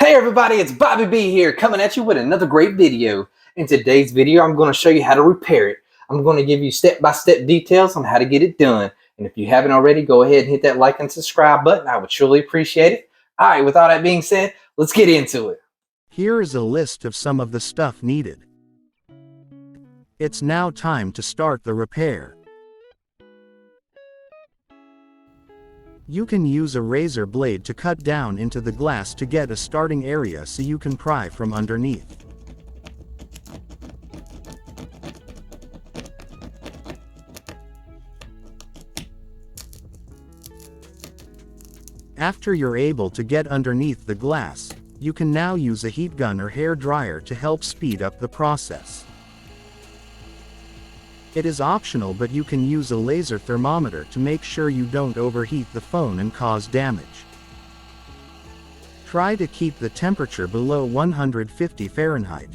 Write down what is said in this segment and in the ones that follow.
Hey everybody, it's Bobby B here coming at you with another great video. In today's video, I'm going to show you how to repair it. I'm going to give you step-by-step details on how to get it done. And if you haven't already, go ahead and hit that like and subscribe button. I would surely appreciate it. All right, with all that being said, let's get into it. Here is a list of some of the stuff needed. It's now time to start the repair. You can use a razor blade to cut down into the glass to get a starting area so you can pry from underneath. After you're able to get underneath the glass, you can now use a heat gun or hair dryer to help speed up the process. It is optional, but you can use a laser thermometer to make sure you don't overheat the phone and cause damage. Try to keep the temperature below 150 Fahrenheit.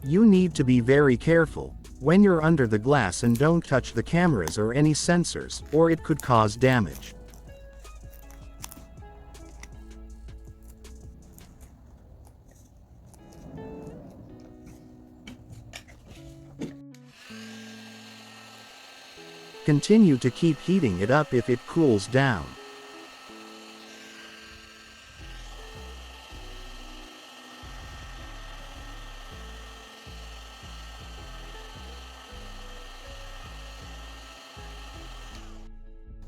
You need to be very careful when you're under the glass and don't touch the cameras or any sensors, or it could cause damage. Continue to keep heating it up if it cools down.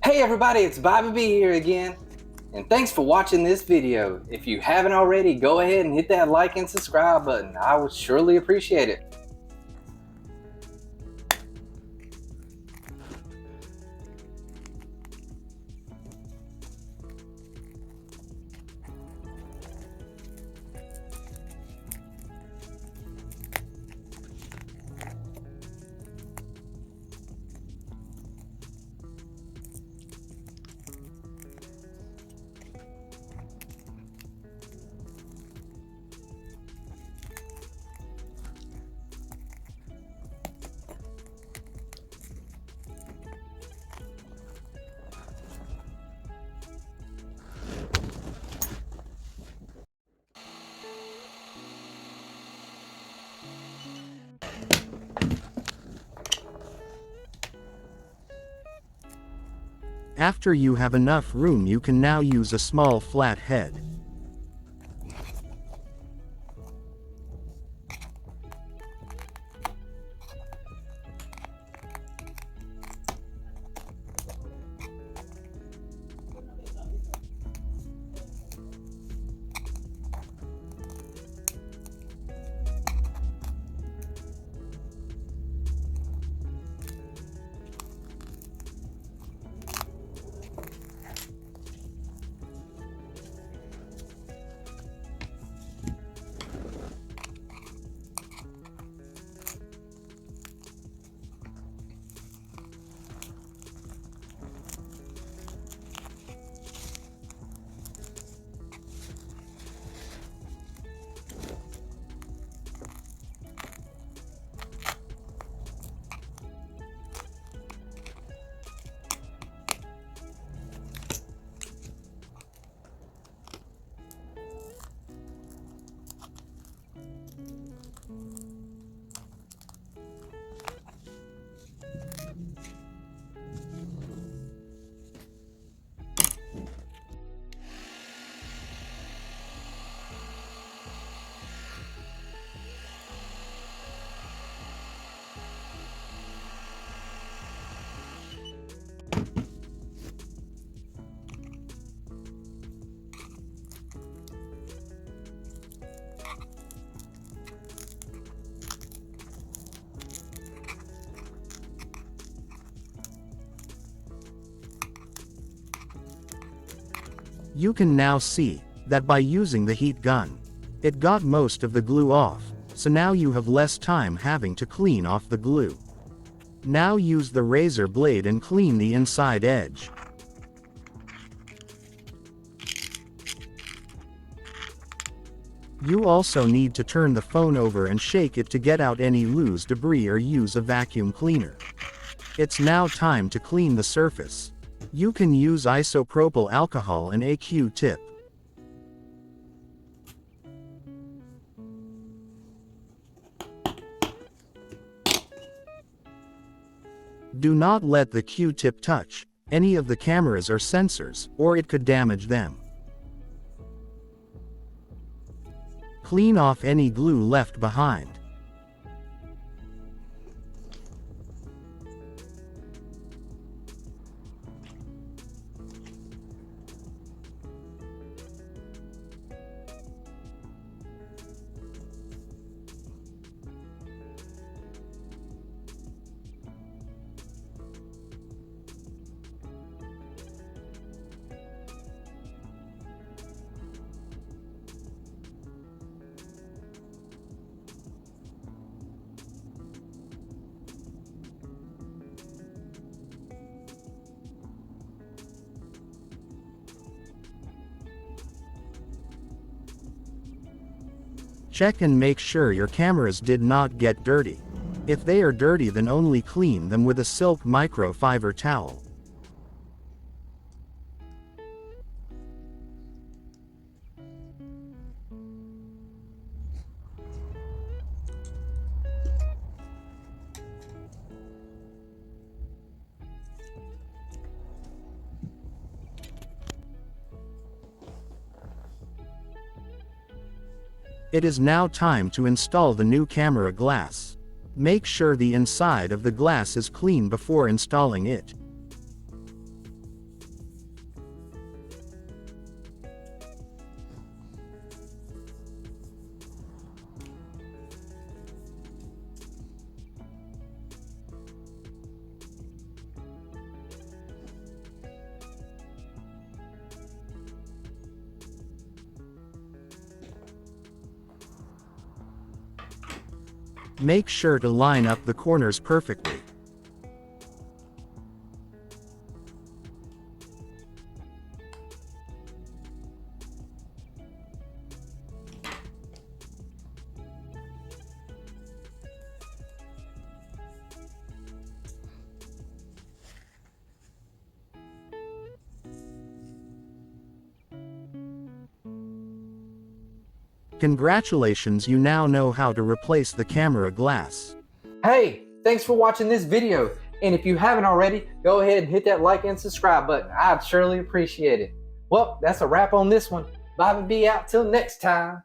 Hey everybody, it's Bobby B here again. And thanks for watching this video. If you haven't already, go ahead and hit that like and subscribe button. I would surely appreciate it. After you have enough room, you can now use a small flat head. You can now see that by using the heat gun, it got most of the glue off, so now you have less time having to clean off the glue. Now use the razor blade and clean the inside edge. You also need to turn the phone over and shake it to get out any loose debris or use a vacuum cleaner. It's now time to clean the surface. You can use isopropyl alcohol and a Q-tip. Do not let the Q-tip touch any of the cameras or sensors, or it could damage them. Clean off any glue left behind. Check and make sure your cameras did not get dirty. If they are dirty, then only clean them with a silk microfiber towel. It is now time to install the new camera glass. Make sure the inside of the glass is clean before installing it. Make sure to line up the corners perfectly. Congratulations, you now know how to replace the camera glass. Hey, thanks for watching this video. And if you haven't already, go ahead and hit that like and subscribe button. I'd surely appreciate it. Well, that's a wrap on this one. Bobby B out till next time.